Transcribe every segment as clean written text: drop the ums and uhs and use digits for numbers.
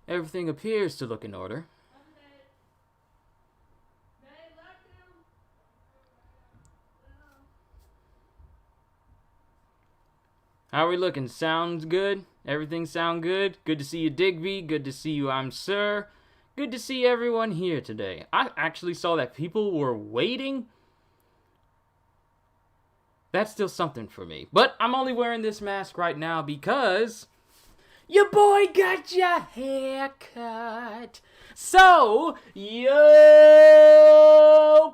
Everything appears to look in order. How are we looking? Sounds good? Everything sound good? Good to see you, Digby. Good to see you, I'm Sir. Good to see everyone here today. I actually saw that people were waiting. That's still something for me. But I'm only wearing this mask right now because your boy got your hair cut. So, yo,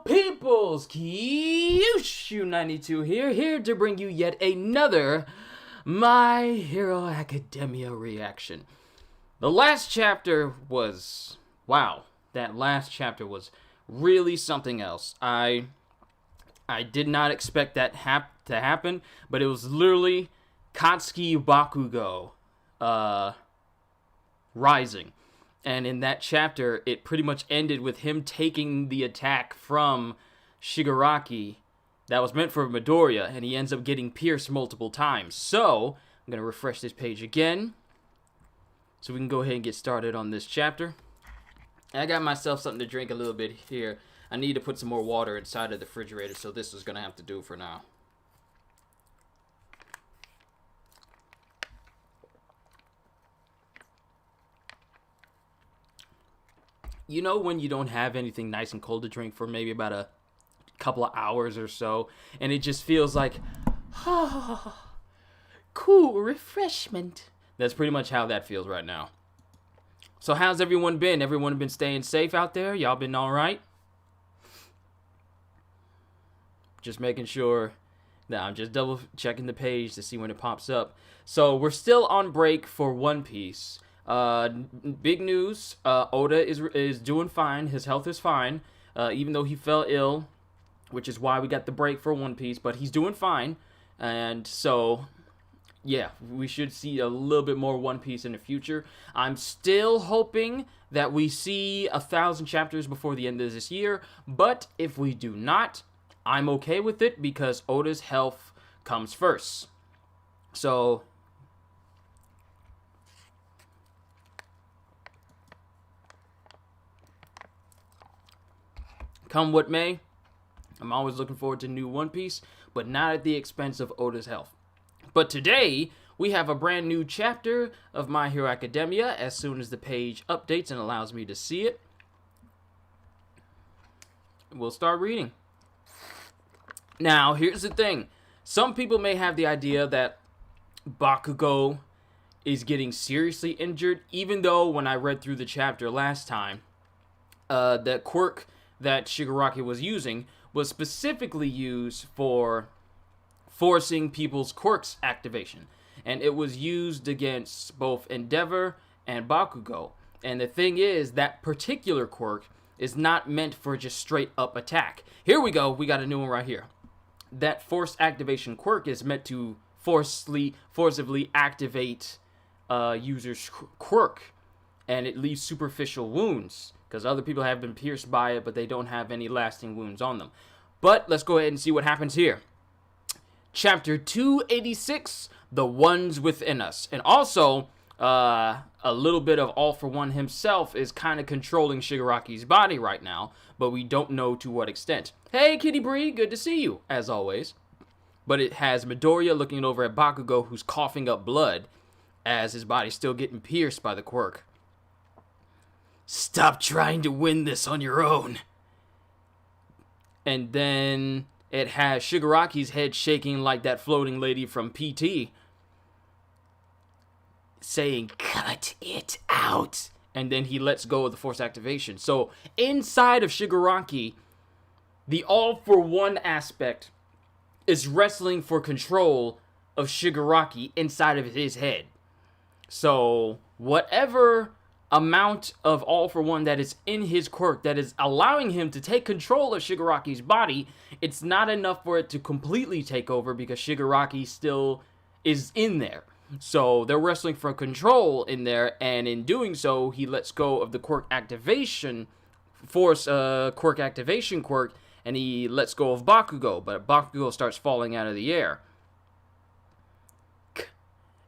peoples, Kyushu92 here to bring you yet another My Hero Academia reaction. The last chapter was, wow, that last chapter was really something else. I did not expect that to happen, but it was literally Katsuki Bakugo rising. And in that chapter, it pretty much ended with him taking the attack from Shigaraki that was meant for Midoriya, and he ends up getting pierced multiple times. So, I'm going to refresh this page again, so we can go ahead and get started on this chapter. I got myself something to drink a little bit here. I need to put some more water inside of the refrigerator, so this is going to have to do for now. You know when you don't have anything nice and cold to drink for maybe about a couple of hours or so, and it just feels like, oh, cool refreshment. That's pretty much how that feels right now. So how's everyone been? Everyone been staying safe out there? Y'all been all right? Just making sure that I'm just double checking the page to see when it pops up. So we're still on break for One Piece. Big news, Oda is doing fine. His health is fine, even though he fell ill, which is why we got the break for One Piece, but he's doing fine. And so, yeah, we should see a little bit more One Piece in the future. I'm still hoping that we see 1,000 chapters before the end of this year, but if we do not, I'm okay with it because Oda's health comes first. So, come what may, I'm always looking forward to new One Piece, but not at the expense of Oda's health. But today, we have a brand new chapter of My Hero Academia as soon as the page updates and allows me to see it. We'll start reading. Now, here's the thing. Some people may have the idea that Bakugo is getting seriously injured, even though when I read through the chapter last time, the quirk that Shigaraki was using was specifically used for forcing people's quirks activation. And it was used against both Endeavor and Bakugo. And the thing is, that particular quirk is not meant for just straight up attack. Here we go, we got a new one right here. That forced activation quirk is meant to forcibly activate user's quirk, and it leaves superficial wounds, because other people have been pierced by it, but they don't have any lasting wounds on them. But let's go ahead and see what happens here. Chapter 286, The Ones Within Us. And also, a little bit of All For One himself is kind of controlling Shigaraki's body right now, but we don't know to what extent. Hey, Kitty Bree, good to see you, as always. But it has Midoriya looking over at Bakugo, who's coughing up blood, as his body's still getting pierced by the quirk. Stop trying to win this on your own. And then it has Shigaraki's head shaking like that floating lady from PT, saying, cut it out. And then he lets go of the force activation. So inside of Shigaraki, the All For One aspect is wrestling for control of Shigaraki inside of his head. So whatever amount of All For One that is in his quirk that is allowing him to take control of Shigaraki's body, it's not enough for it to completely take over because Shigaraki still is in there. So they're wrestling for control in there, and in doing so, he lets go of the quirk activation, quirk activation quirk, and he lets go of Bakugo, but Bakugo starts falling out of the air.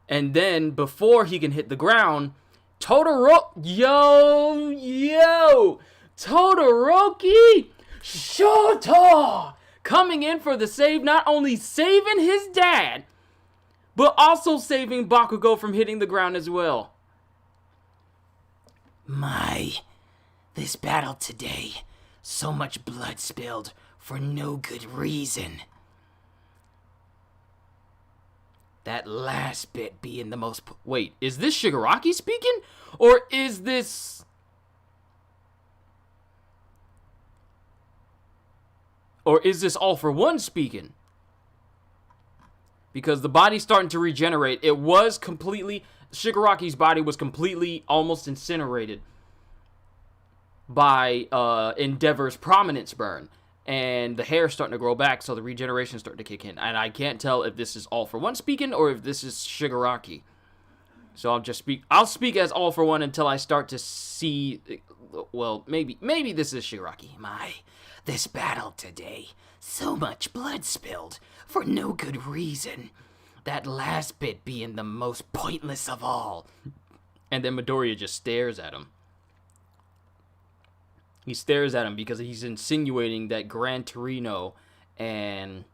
And then before he can hit the ground, Todoroki Shoto coming in for the save, not only saving his dad, but also saving Bakugo from hitting the ground as well. This battle today, so much blood spilled for no good reason. That last bit being the most... Wait, is this Shigaraki speaking? Or is this... All for One speaking? Because the body's starting to regenerate. It was completely... Shigaraki's body was completely almost incinerated by Endeavor's prominence burn. And the hair's starting to grow back, so the regeneration's starting to kick in. And I can't tell if this is All for One speaking or if this is Shigaraki. So I'll speak as All for One until I start to see... Well, maybe this is Shigaraki. This battle today, so much blood spilled for no good reason. That last bit being the most pointless of all. And then Midoriya just stares at him. He stares at him because he's insinuating that Gran Torino and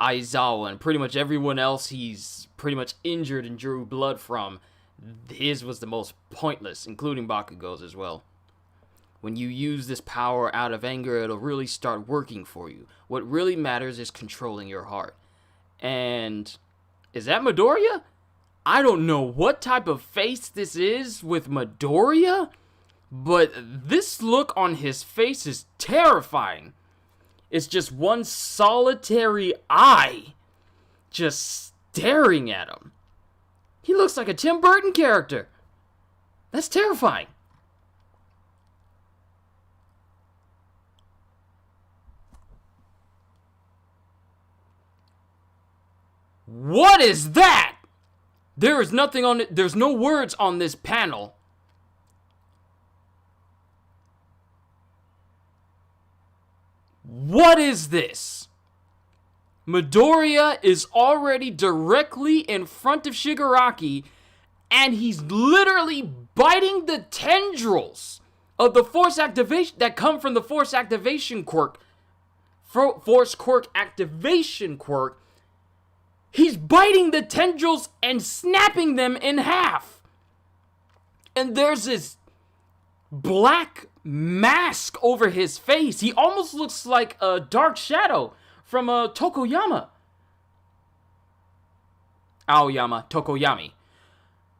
Aizawa and pretty much everyone else he's pretty much injured and drew blood from, his was the most pointless, including Bakugo's as well. When you use this power out of anger, it'll really start working for you. What really matters is controlling your heart. And is that Midoriya? I don't know what type of face this is with Midoriya, but this look on his face is terrifying. It's just one solitary eye just staring at him. He looks like a Tim Burton character. That's terrifying. What is that? There is nothing on it. There's no words on this panel. What is this? Midoriya is already directly in front of Shigaraki, and he's literally biting the tendrils of the force activation that come from the force activation quirk. Force quirk activation quirk. He's biting the tendrils and snapping them in half. And there's this black mask over his face. He almost looks like a dark shadow from Tokoyami. Aoyama, Tokoyami.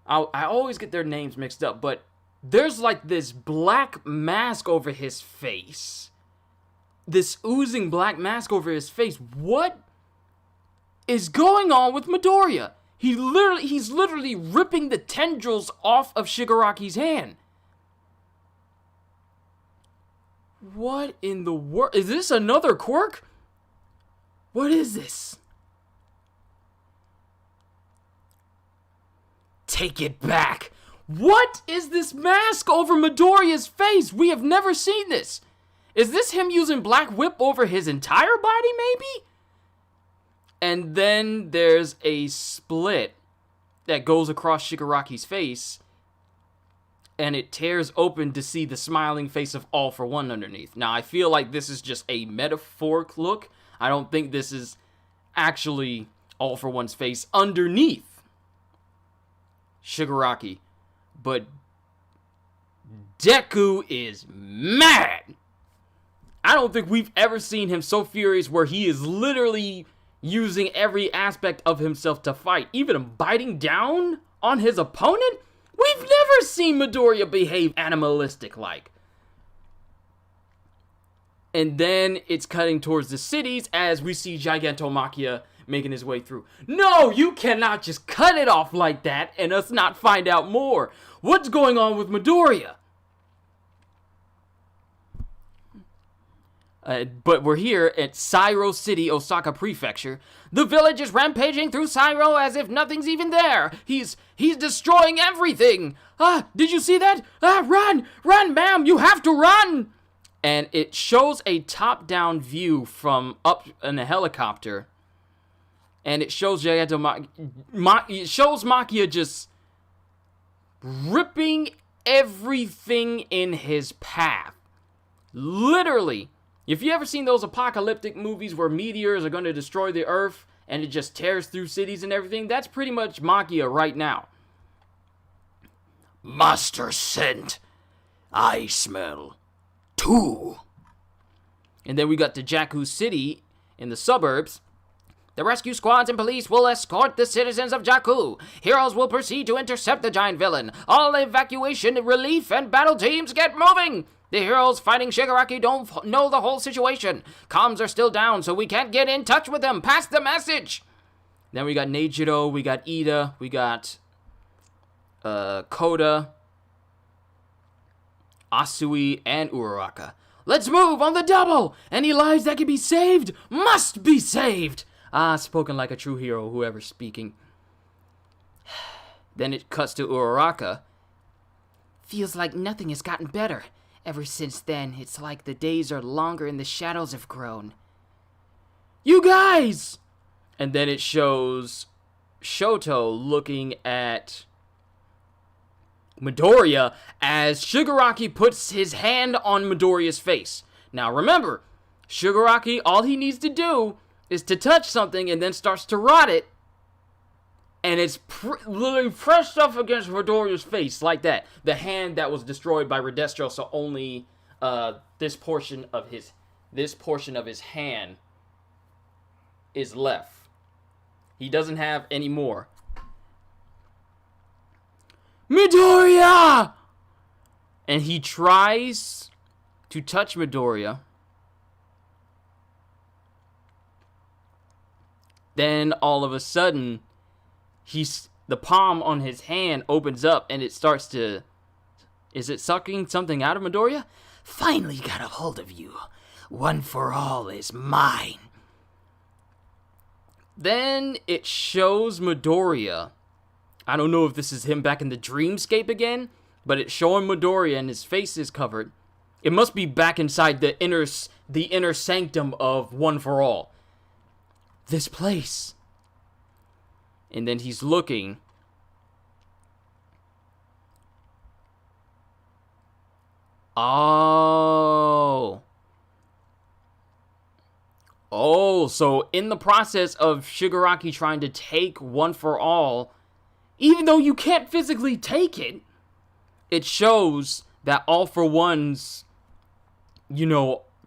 I always get their names mixed up, but there's like this black mask over his face. This oozing black mask over his face. What is going on with Midoriya? He's literally ripping the tendrils off of Shigaraki's hand. What in the world? Is this another quirk? What is this? Take it back. What is this mask over Midoriya's face? We have never seen this. Is this him using Black Whip over his entire body, maybe? And then there's a split that goes across Shigaraki's face, and it tears open to see the smiling face of All for One underneath. Now, I feel like this is just a metaphoric look. I don't think this is actually All for One's face underneath Shigaraki. But Deku is mad. I don't think we've ever seen him so furious where he is literally using every aspect of himself to fight, even biting down on his opponent. We've never seen Midoriya behave animalistic-like. And then it's cutting towards the cities as we see Gigantomachia making his way through. No, you cannot just cut it off like that and us not find out more. What's going on with Midoriya? But we're here at Sairo City, Osaka Prefecture. The village is rampaging through Sairo as if nothing's even there. He's destroying everything. Did you see that? Run, ma'am, you have to run. And it shows a top-down view from up in a helicopter And it shows it shows Makia just ripping everything in his path. Literally. If you ever seen those apocalyptic movies where meteors are going to destroy the earth and it just tears through cities and everything, that's pretty much Makia right now. Master scent. I smell two. And then we got the Jakku City in the suburbs. The rescue squads and police will escort the citizens of Jakku. Heroes will proceed to intercept the giant villain. All evacuation, relief, and battle teams get moving. The heroes fighting Shigaraki don't know the whole situation. Comms are still down, so we can't get in touch with them. Pass the message. Then we got Neijiro, we got Ida, we got Koda, Asui, and Uraraka. Let's move on the double! Any lives that can be saved must be saved! Ah, spoken like a true hero, whoever's speaking. Then it cuts to Uraraka. Feels like nothing has gotten better. Ever since then, it's like the days are longer and the shadows have grown. You guys! And then it shows Shoto looking at Midoriya as Shigaraki puts his hand on Midoriya's face. Now remember, Shigaraki, all he needs to do is to touch something and then starts to rot it. And it's literally pressed up against Midoriya's face like that. The hand that was destroyed by Redestro, so only this portion of his hand is left. He doesn't have any more. Midoriya! And he tries to touch Midoriya. Then all of a sudden, the palm on his hand opens up and it starts to... Is it sucking something out of Midoriya? Finally got a hold of you. One for all is mine. Then it shows Midoriya. I don't know if this is him back in the dreamscape again, but it's showing Midoriya and his face is covered. It must be back inside the inner sanctum of One for All. This place. And then he's looking. Oh, so in the process of Shigaraki trying to take One for All, even though you can't physically take it, it shows that All for One's,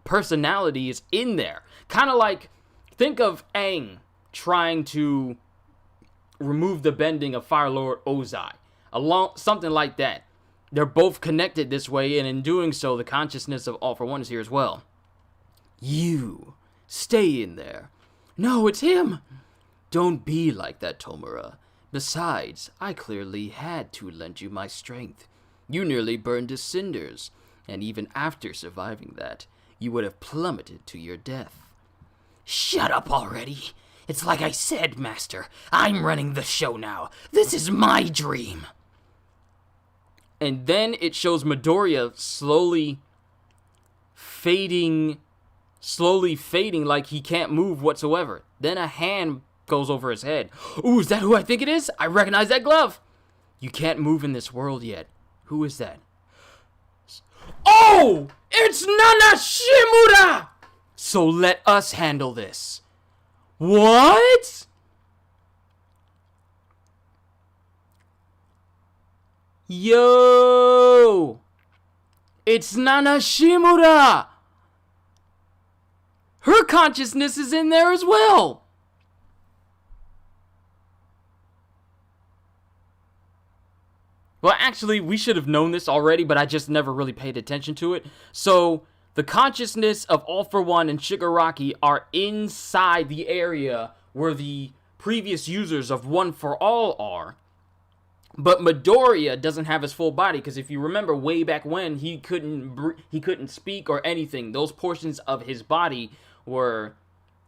personality is in there. Kind of like, think of Aang trying to remove the bending of Fire Lord Ozai. Something like that. They're both connected this way, and in doing so, the consciousness of All for One is here as well. You, stay in there. No, it's him. Don't be like that, Tomura. Besides, I clearly had to lend you my strength. You nearly burned to cinders, and even after surviving that, you would have plummeted to your death. Shut up already. It's like I said, Master. I'm running the show now. This is my dream. And then it shows Midoriya slowly fading like he can't move whatsoever. Then a hand goes over his head. Ooh, is that who I think it is? I recognize that glove. You can't move in this world yet. Who is that? Oh! It's Nana Shimura! So let us handle this. What? Yo! It's Nana Shimura! Her consciousness is in there as well! Well, actually, we should have known this already, but I just never really paid attention to it. So, the consciousness of All for One and Shigaraki are inside the area where the previous users of One for All are. But Midoriya doesn't have his full body, because if you remember way back when, he couldn't speak or anything. Those portions of his body were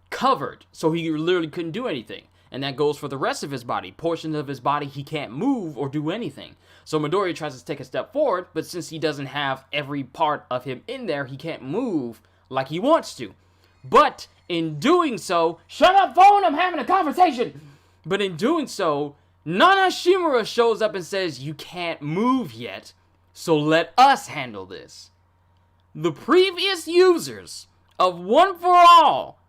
covered, so he literally couldn't do anything. And that goes for the rest of his body. Portions of his body he can't move or do anything. So Midoriya tries to take a step forward, but since he doesn't have every part of him in there, he can't move like he wants to. But in doing so, shut up, phone, I'm having a conversation. But in doing so, Nana Shimura shows up and says, you can't move yet, so let us handle this. The previous users of One for All,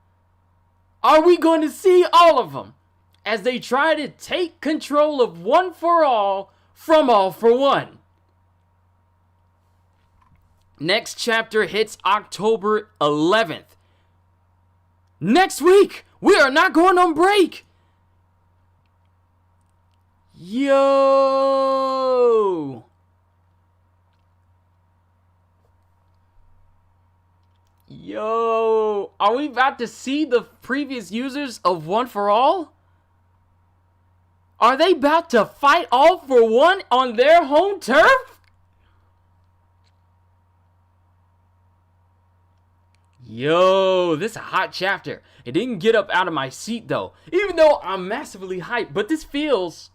are we going to see all of them as they try to take control of One for All from All for One? Next chapter hits October 11th. Next week, we are not going on break. Yo. Yo. Are we about to see the previous users of One for All? Are they about to fight All for One on their home turf? Yo, this is a hot chapter. It didn't get up out of my seat though, even though I'm massively hyped. But this feels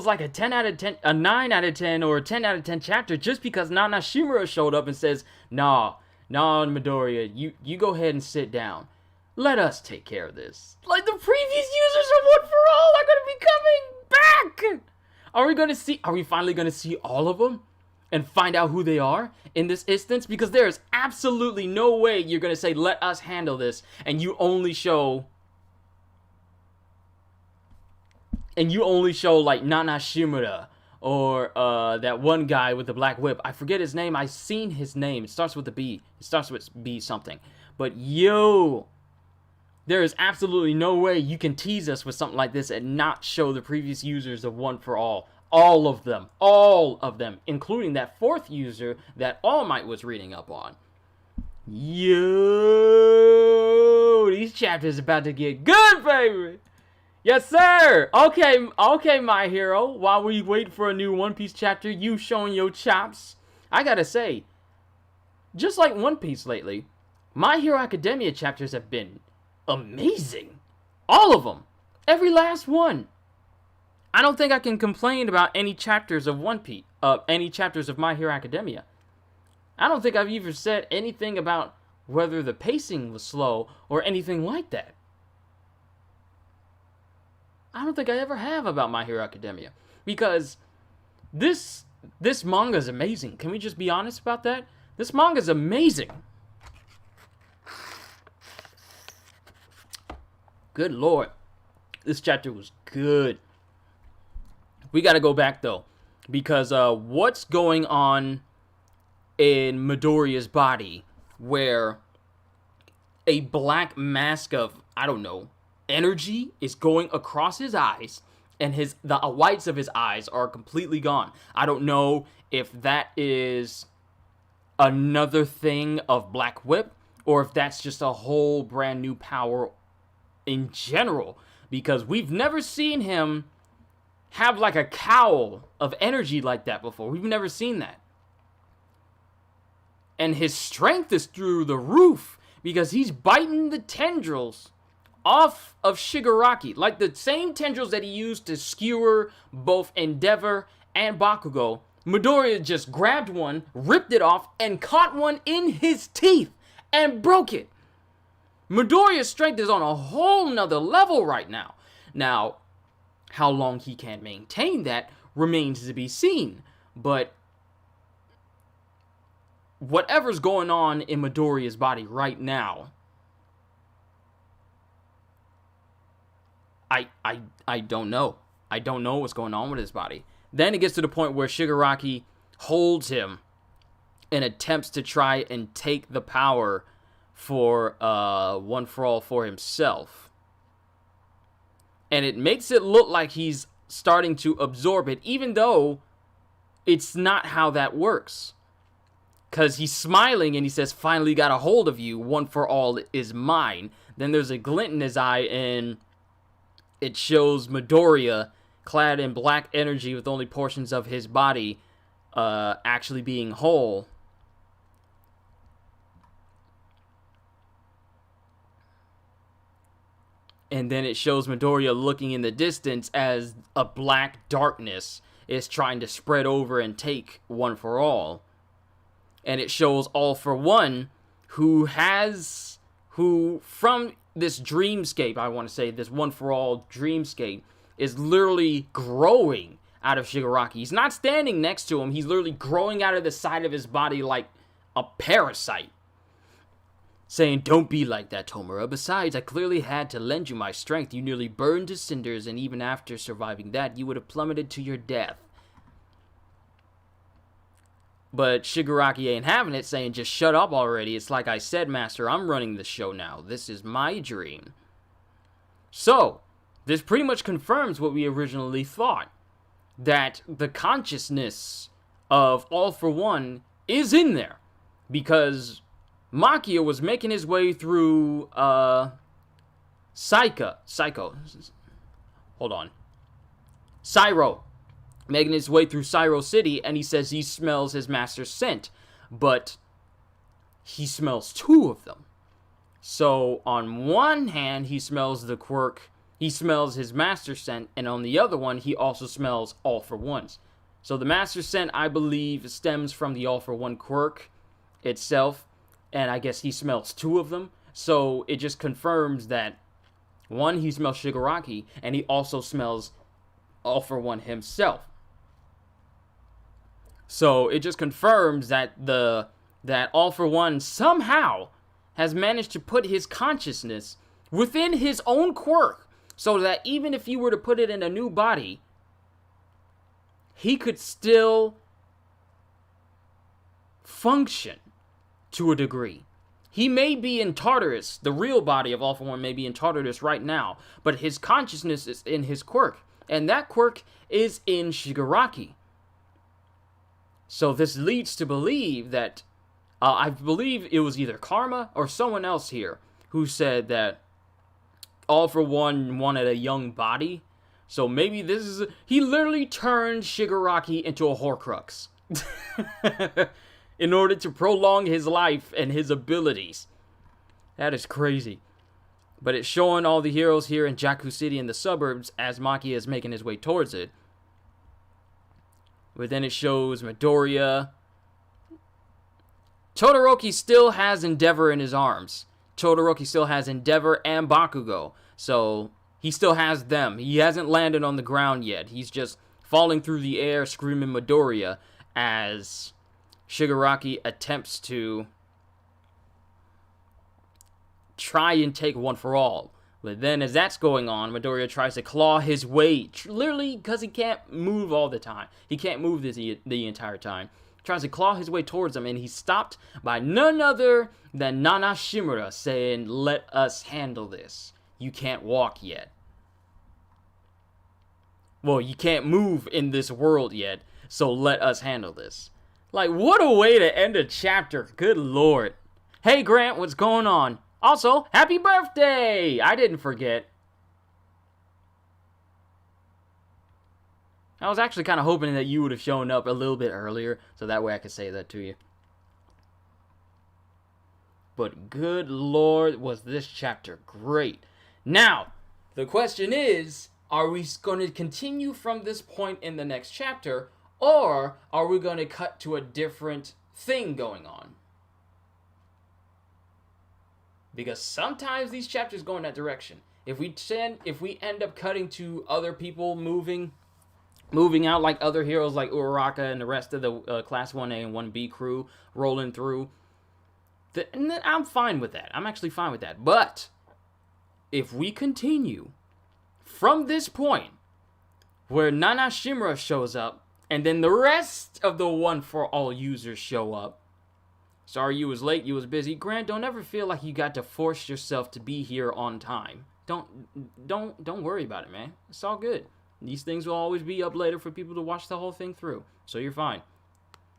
like a 10 out of 10, a 9 out of 10, or a 10 out of 10 chapter just because Nana Shimura showed up and says, nah, Midoriya, you go ahead and sit down. Let us take care of this. Like the previous users of One for All are gonna be coming back. Are we finally gonna see all of them and find out who they are in this instance? Because there is absolutely no way you're going to say, let us handle this, and you only show like Nana Shimura or that one guy with the black whip. I forget his name. I've seen his name. It starts with a B. It starts with B something. But yo, there is absolutely no way you can tease us with something like this and not show the previous users of One for All. All of them, including that fourth user that All Might was reading up on. Yo, these chapters about to get good, baby. Yes, sir. Okay, my hero. While we wait for a new One Piece chapter, you showing your chops. I gotta say, just like One Piece lately, My Hero Academia chapters have been amazing. All of them. Every last one. I don't think I can complain about any chapters of One Piece, any chapters of My Hero Academia. I don't think I've even said anything about whether the pacing was slow or anything like that. I don't think I ever have about My Hero Academia, because this manga is amazing. Can we just be honest about that? This manga is amazing. Good Lord. This chapter was good. We got to go back, though, because what's going on in Midoriya's body where a black mask of, I don't know, energy is going across his eyes and the whites of his eyes are completely gone. I don't know if that is another thing of Black Whip or if that's just a whole brand new power in general, because we've never seen him have like a cowl of energy like that before. We've never seen that. And his strength is through the roof because he's biting the tendrils off of Shigaraki. Like the same tendrils that he used to skewer both Endeavor and Bakugo. Midoriya just grabbed one, ripped it off, and caught one in his teeth and broke it. Midoriya's strength is on a whole nother level right now. Now, how long he can maintain that remains to be seen. But whatever's going on in Midoriya's body right now, I don't know. I don't know what's going on with his body. Then it gets to the point where Shigaraki holds him and attempts to try and take the power for One for All for himself. And it makes it look like he's starting to absorb it, even though it's not how that works. Because he's smiling and he says, finally got a hold of you, One for All is mine. Then there's a glint in his eye and it shows Midoriya clad in black energy with only portions of his body actually being whole. And then it shows Midoriya looking in the distance as a black darkness is trying to spread over and take One for All. And it shows All for One, who has who from this dreamscape, I want to say, this one-for-all dreamscape, is literally growing out of Shigaraki. He's not standing next to him. He's literally growing out of the side of his body like a parasite. Saying, "Don't be like that, Tomura. Besides, I clearly had to lend you my strength. You nearly burned to cinders, and even after surviving that, you would have plummeted to your death." But Shigaraki ain't having it, saying, "Just shut up already. It's like I said, Master, I'm running the show now. This is my dream." So, this pretty much confirms what we originally thought. That the consciousness of All For One is in there. Because Makia was making his way through, Syro. Making his way through Syro City, and he says he smells his master's scent. But he smells two of them. So, on one hand, he smells the quirk, he smells his master scent, and on the other one, he also smells All For One's. So, the master scent, I believe, stems from the All For One quirk itself. And I guess he smells two of them. So it just confirms that, one, he smells Shigaraki, and he also smells All For One himself. So it just confirms that that All For One somehow has managed to put his consciousness within his own quirk. So that even if you were to put it in a new body, he could still function. To a degree. He may be in Tartarus, the real body of All For One may be in Tartarus right now, but his consciousness is in his quirk, and that quirk is in Shigaraki. So this leads to believe that, I believe it was either Karma or someone else here, who said that All For One wanted a young body, so maybe this is, he literally turned Shigaraki into a Horcrux. In order to prolong his life and his abilities. That is crazy. But it's showing all the heroes here in Jakku City in the suburbs as Makia is making his way towards it. But then it shows Midoriya. Todoroki still has Endeavor in his arms. Todoroki still has Endeavor and Bakugo. So he still has them. He hasn't landed on the ground yet. He's just falling through the air screaming Midoriya as Shigaraki attempts to try and take One For All. But then as that's going on, Midoriya tries to claw his way, literally because he can't move all the time. He can't move the entire time. Tries to claw his way towards him, and he's stopped by none other than Nana Shimura saying, "Let us handle this. You can't walk yet. Well, you can't move in this world yet, so let us handle this." Like, what a way to end a chapter. Good lord. Hey, Grant, what's going on? Also, happy birthday! I didn't forget. I was actually kind of hoping that you would have shown up a little bit earlier, so that way I could say that to you. But good lord, was this chapter great. Now, the question is, are we going to continue from this point in the next chapter, or are we going to cut to a different thing going on? Because sometimes these chapters go in that direction. If we end up cutting to other people moving out, like other heroes like Uraraka and the rest of the Class 1A and 1B crew rolling through, then I'm fine with that. I'm actually fine with that. But if we continue from this point where Nana Shimura shows up, and then the rest of the One For All users show up. Sorry you was late, you was busy. Grant, don't ever feel like you got to force yourself to be here on time. Don't worry about it, man. It's all good. These things will always be up later for people to watch the whole thing through. So you're fine.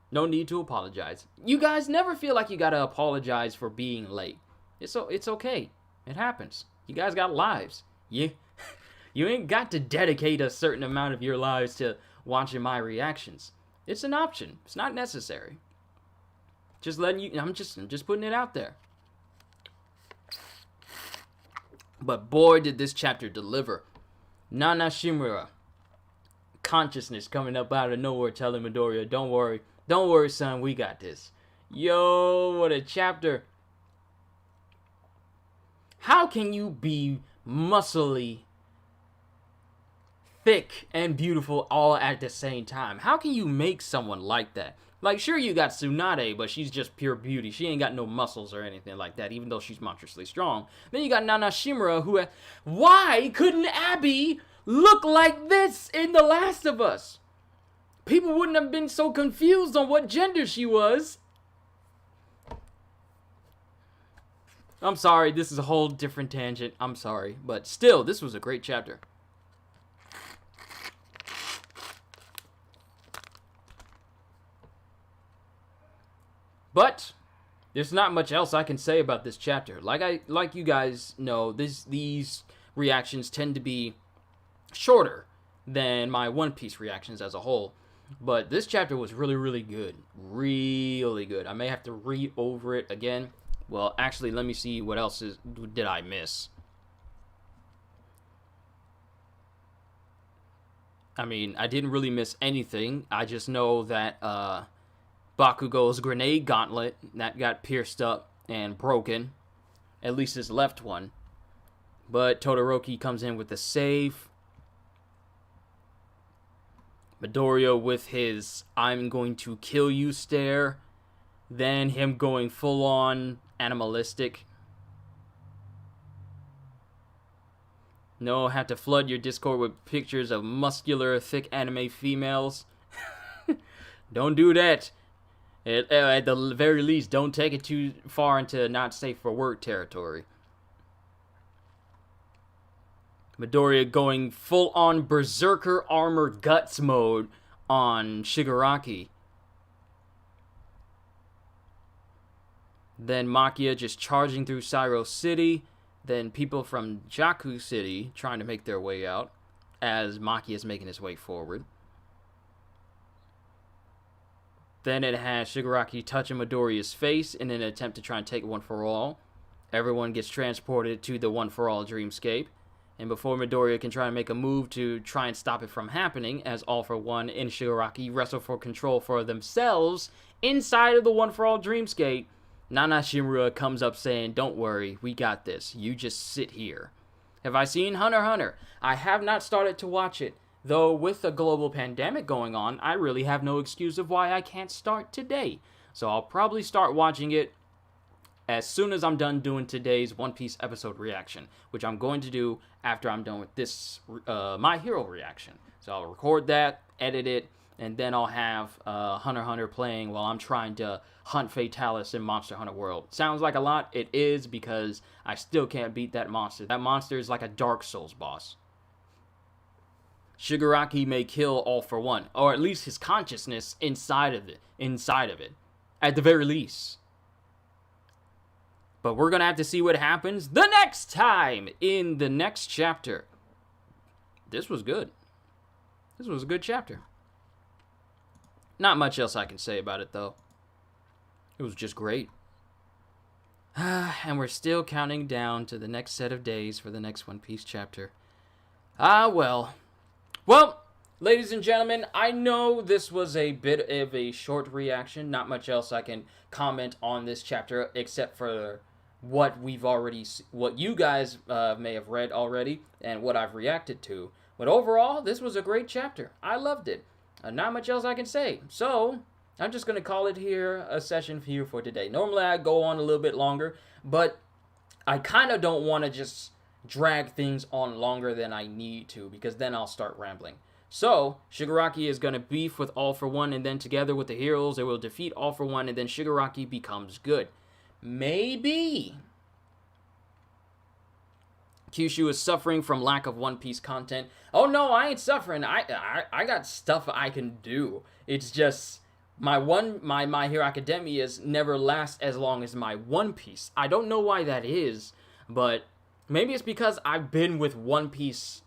No need to apologize. You guys never feel like you gotta apologize for being late. It's okay. It happens. You guys got lives. You ain't got to dedicate a certain amount of your lives to watching my reactions. It's an option. It's not necessary. Just letting you, I'm just putting it out there. But boy, did this chapter deliver. Nana Shimura, consciousness coming up out of nowhere, telling Midoriya, don't worry, son, we got this. Yo, what a chapter. How can you be muscly, thick, and beautiful all at the same time? How can you make someone like that? Like, sure, you got Tsunade, but she's just pure beauty. She ain't got no muscles or anything like that, even though she's monstrously strong. Then you got Nana Shimura, who... Why couldn't Abby look like this in The Last of Us? People wouldn't have been so confused on what gender she was. I'm sorry, this is a whole different tangent. I'm sorry. But still, this was a great chapter. But there's not much else I can say about this chapter. Like you guys know, these reactions tend to be shorter than my One Piece reactions as a whole. But this chapter was really, really good. Really good. I may have to read over it again. Well, actually, let me see what else did I miss. I mean, I didn't really miss anything. I just know that Bakugo's grenade gauntlet, that got pierced up and broken. At least his left one. But Todoroki comes in with the save. Midoriya with his "I'm going to kill you" stare. Then him going full on animalistic. No, have to flood your Discord with pictures of muscular, thick anime females. Don't do that. At the very least, don't take it too far into not safe for work territory. Midoriya going full-on Berserker Armor Guts mode on Shigaraki. Then Makia just charging through Syro City. Then people from Jaku City trying to make their way out as Makia is making his way forward. Then it has Shigaraki touching Midoriya's face in an attempt to try and take One For All. Everyone gets transported to the One For All dreamscape. And before Midoriya can try and make a move to try and stop it from happening, as All For One and Shigaraki wrestle for control for themselves inside of the One For All dreamscape, Nana Shimura comes up saying, "Don't worry, we got this. You just sit here." Have I seen Hunter x Hunter? I have not started to watch it. Though with the global pandemic going on, I really have no excuse of why I can't start today. So I'll probably start watching it as soon as I'm done doing today's One Piece episode reaction, which I'm going to do after I'm done with this My Hero reaction. So I'll record that, edit it, and then I'll have Hunter x Hunter playing while I'm trying to hunt Fatalis in Monster Hunter World. Sounds like a lot. It is, because I still can't beat that monster. That monster is like a Dark Souls boss. Shigaraki may kill All For One, or at least his consciousness inside of it, at the very least. But we're gonna have to see what happens the next time in the next chapter. This was good. This was a good chapter. Not much else I can say about it, though. It was just great. And we're still counting down to the next set of days for the next One Piece chapter. Well, ladies and gentlemen, I know this was a bit of a short reaction. Not much else I can comment on this chapter except for what you guys may have read already and what I've reacted to. But overall, this was a great chapter. I loved it. Not much else I can say. So I'm just going to call it here a session here for today. Normally I go on a little bit longer, but I kind of don't want to just drag things on longer than I need to, because then I'll start rambling. So Shigaraki is going to beef with All For One, and then together with the heroes, they will defeat All For One, and then Shigaraki becomes good. Maybe Kyushu is suffering from lack of One Piece content. Oh no, I ain't suffering. I got stuff I can do. It's just my My Hero Academia's never last as long as my One Piece. I don't know why that is, but maybe it's because I've been with One Piece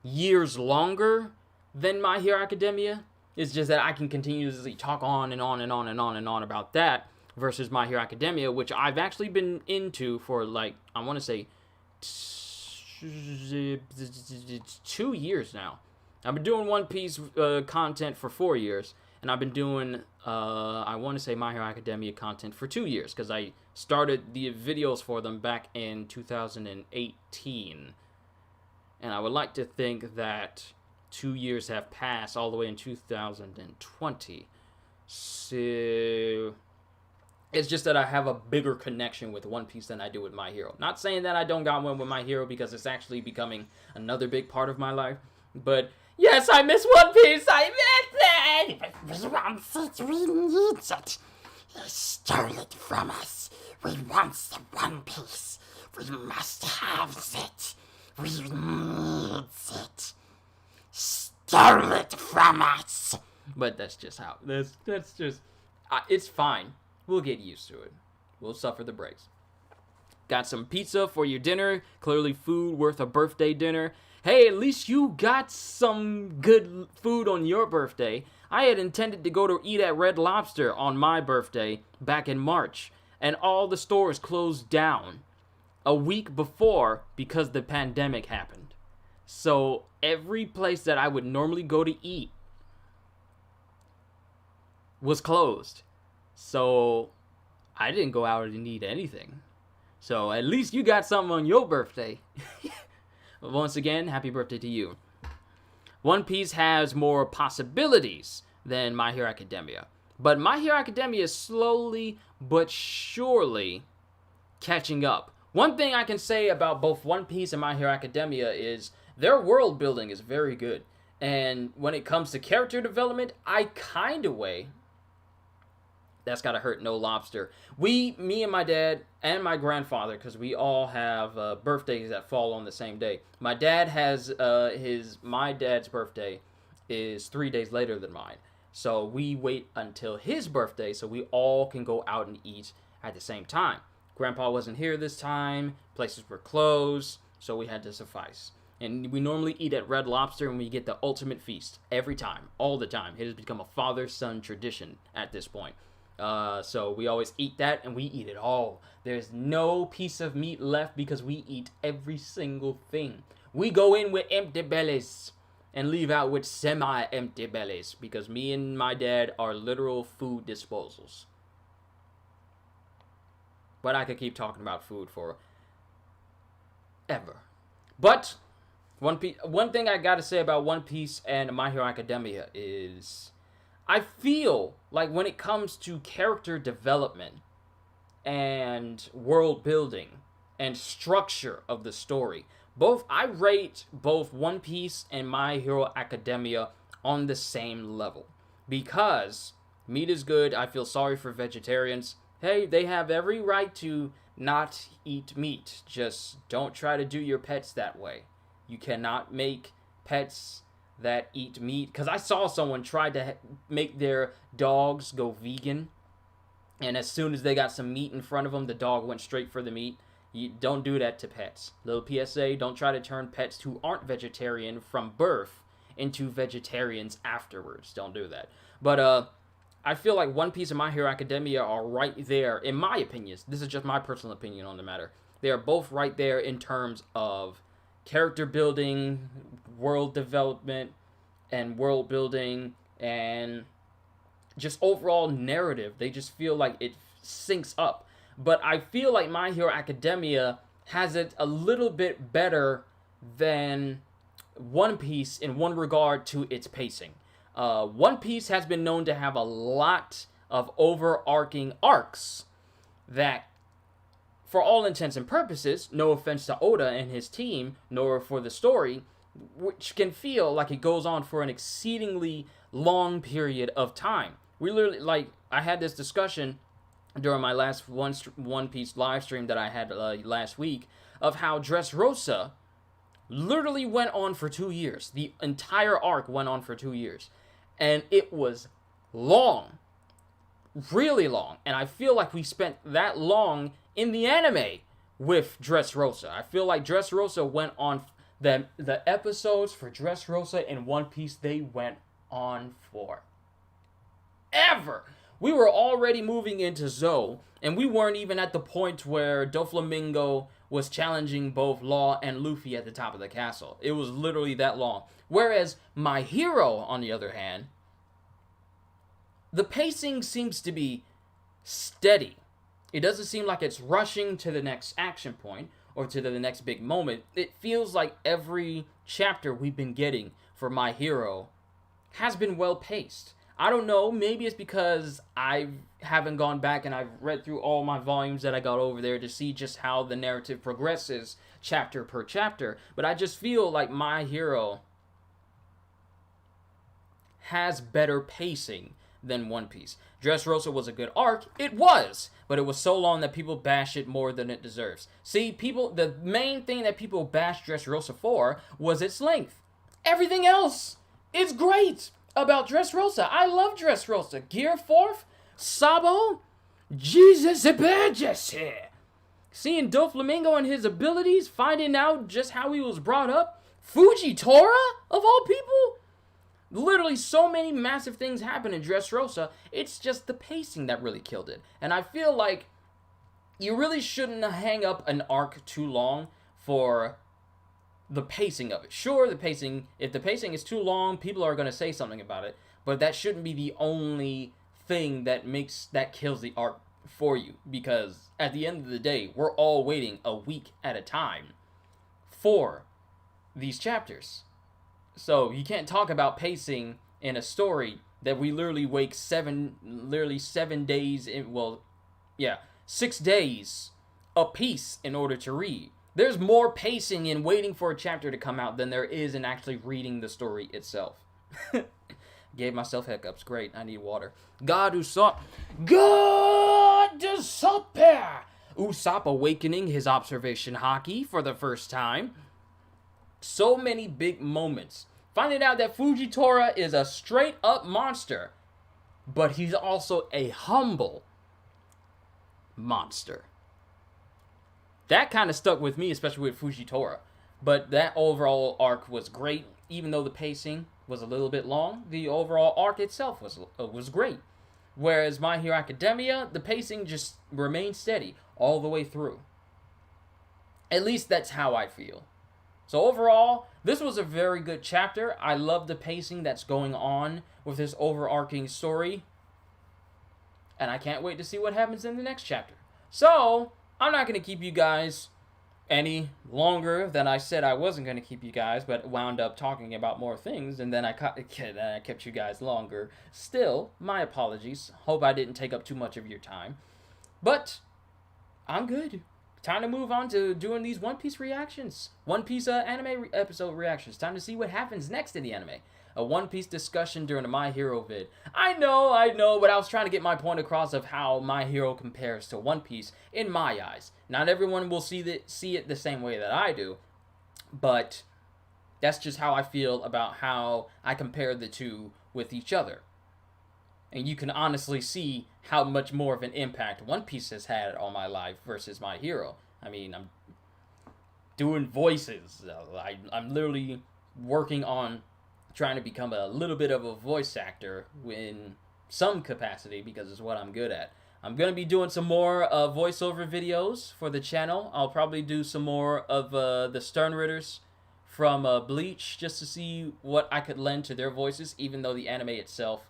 years longer than My Hero Academia. It's just that I can continuously talk on and on and on and on and on about that versus My Hero Academia, which I've actually been into for, like, I want to say 2 years now. I've been doing One Piece content for 4 years, And I've been doing, I want to say My Hero Academia content for 2 years, because I started the videos for them back in 2018. And I would like to think that 2 years have passed all the way in 2020. So it's just that I have a bigger connection with One Piece than I do with My Hero. Not saying that I don't got one with My Hero, because it's actually becoming another big part of my life. But yes, I miss One Piece. I miss it. We want it. We need it. He stole it from us. We want the One Piece. We must have it. We need it. Stole it from us. But that's just how. That's just. It's fine. We'll get used to it. We'll suffer the breaks. Got some pizza for your dinner. Clearly food worth a birthday dinner. Hey, at least you got some good food on your birthday. I had intended to go to eat at Red Lobster on my birthday back in March, and all the stores closed down a week before because the pandemic happened. So every place that I would normally go to eat was closed. So I didn't go out and eat anything. So at least you got something on your birthday. Once again, happy birthday to you. One Piece has more possibilities than My Hero Academia. But My Hero Academia is slowly but surely catching up. One thing I can say about both One Piece and My Hero Academia is their world building is very good. And when it comes to character development, I kind of weigh. That's gotta hurt no lobster. Me and my dad and my grandfather, because we all have birthdays that fall on the same day. My dad has my dad's birthday is 3 days later than mine. So we wait until his birthday so we all can go out and eat at the same time. Grandpa wasn't here this time. Places were closed, so we had to suffice. And we normally eat at Red Lobster and we get the ultimate feast every time, all the time. It has become a father-son tradition at this point. So we always eat that, and we eat it all. There's no piece of meat left because we eat every single thing. We go in with empty bellies and leave out with semi-empty bellies because me and my dad are literal food disposals. But I could keep talking about food for ever. But one thing I gotta say about One Piece and My Hero Academia is I feel like when it comes to character development and world building and structure of the story, I rate both One Piece and My Hero Academia on the same level. Because meat is good, I feel sorry for vegetarians. Hey, they have every right to not eat meat. Just don't try to do your pets that way. You cannot make pets that eat meat, because I saw someone try to make their dogs go vegan, and as soon as they got some meat in front of them, the dog went straight for the meat. You don't do that to pets. Little PSA, don't try to turn pets who aren't vegetarian from birth into vegetarians afterwards. Don't do that. But I feel like One Piece and My Hero Academia are right there, in my opinion. This is just my personal opinion on the matter. They are both right there in terms of character building, world development, and world building, and just overall narrative. They just feel like it syncs up. But I feel like My Hero Academia has it a little bit better than One Piece in one regard to its pacing. One Piece has been known to have a lot of overarching arcs that, for all intents and purposes, no offense to Oda and his team, nor for the story, which can feel like it goes on for an exceedingly long period of time. We literally, I had this discussion during my last One Piece live stream that I had last week of how Dressrosa literally went on for 2 years. The entire arc went on for 2 years. And it was long. Really long. And I feel like we spent that long in the anime with Dressrosa. I feel like Dressrosa went on, the episodes for Dressrosa in One Piece, they went on for ever. We were already moving into Zou, and we weren't even at the point where Doflamingo was challenging both Law and Luffy at the top of the castle. It was literally that long. Whereas My Hero, on the other hand, the pacing seems to be steady. It doesn't seem like it's rushing to the next action point or to the next big moment. It feels like every chapter we've been getting for My Hero has been well paced. I don't know, maybe it's because I haven't gone back and I've read through all my volumes that I got over there to see just how the narrative progresses chapter per chapter, but I just feel like My Hero has better pacing than One Piece. Dressrosa was a good arc. It was, but it was so long that people bash it more than it deserves. See, the main thing that people bashed Dressrosa for was its length. Everything else is great about Dressrosa. I love Dressrosa. Gear Forth, Sabo, Jesus Emergency. Seeing Doflamingo and his abilities, finding out just how he was brought up. Fujitora, of all people. Literally so many massive things happen in Dressrosa. It's just the pacing that really killed it. And I feel like you really shouldn't hang up an arc too long for the pacing of it. Sure, if the pacing is too long, people are going to say something about it, but that shouldn't be the only thing that kills the arc for you, because at the end of the day, we're all waiting a week at a time for these chapters. So you can't talk about pacing in a story that we literally wait 7 days 6 days a piece in order to read. There's more pacing in waiting for a chapter to come out than there is in actually reading the story itself. Gave myself hiccups. Great, I need water. God Usopp awakening his observation haki for the first time. So many big moments. Finding out that Fujitora is a straight up monster, but he's also a humble monster. That kind of stuck with me, especially with Fujitora. But that overall arc was great. Even though the pacing was a little bit long, the overall arc itself was great. Whereas My Hero Academia, the pacing just remained steady all the way through. At least that's how I feel. So overall, this was a very good chapter. I love the pacing that's going on with this overarching story. And I can't wait to see what happens in the next chapter. So, I'm not going to keep you guys any longer than I said I wasn't going to keep you guys, but wound up talking about more things, and then I kept you guys longer. Still, my apologies. Hope I didn't take up too much of your time. But, I'm good. Time to move on to doing these One Piece reactions. One Piece anime episode reactions. Time to see what happens next in the anime. A One Piece discussion during a My Hero vid. I know, but I was trying to get my point across of how My Hero compares to One Piece in my eyes. Not everyone will see it the same way that I do, but that's just how I feel about how I compare the two with each other. And you can honestly see how much more of an impact One Piece has had on my life versus My Hero. I mean, I'm doing voices. I'm literally working on trying to become a little bit of a voice actor in some capacity because it's what I'm good at. I'm going to be doing some more voiceover videos for the channel. I'll probably do some more of the Sternritters from Bleach just to see what I could lend to their voices, even though the anime itself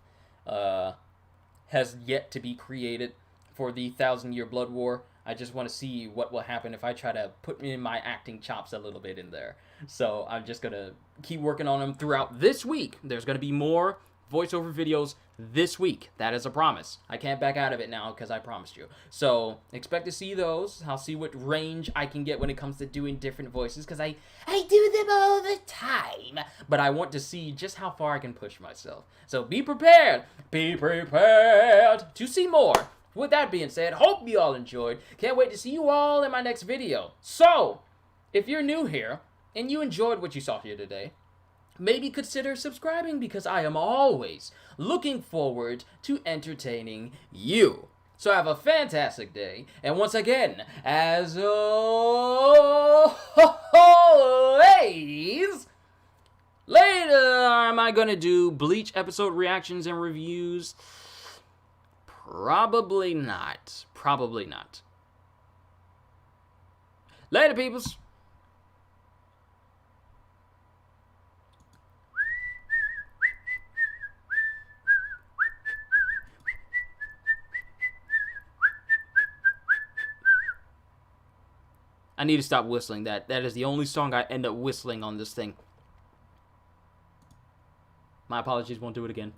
has yet to be created for the 1,000-Year Blood War. I just want to see what will happen if I try to put in my acting chops a little bit in there. So I'm just going to keep working on them throughout this week. There's going to be more voiceover videos this week. That is a promise. I can't back out of it now because I promised you. So expect to see those. I'll see what range I can get when it comes to doing different voices because I do them all the time. But I want to see just how far I can push myself. So be prepared. Be prepared to see more. With that being said, hope you all enjoyed. Can't wait to see you all in my next video. So, if you're new here and you enjoyed what you saw here today, maybe consider subscribing because I am always looking forward to entertaining you. So have a fantastic day. And once again, as always, later am I going to do Bleach episode reactions and reviews? Probably not. Probably not. Later, peoples. I need to stop whistling that. That is the only song I end up whistling on this thing. My apologies, won't do it again.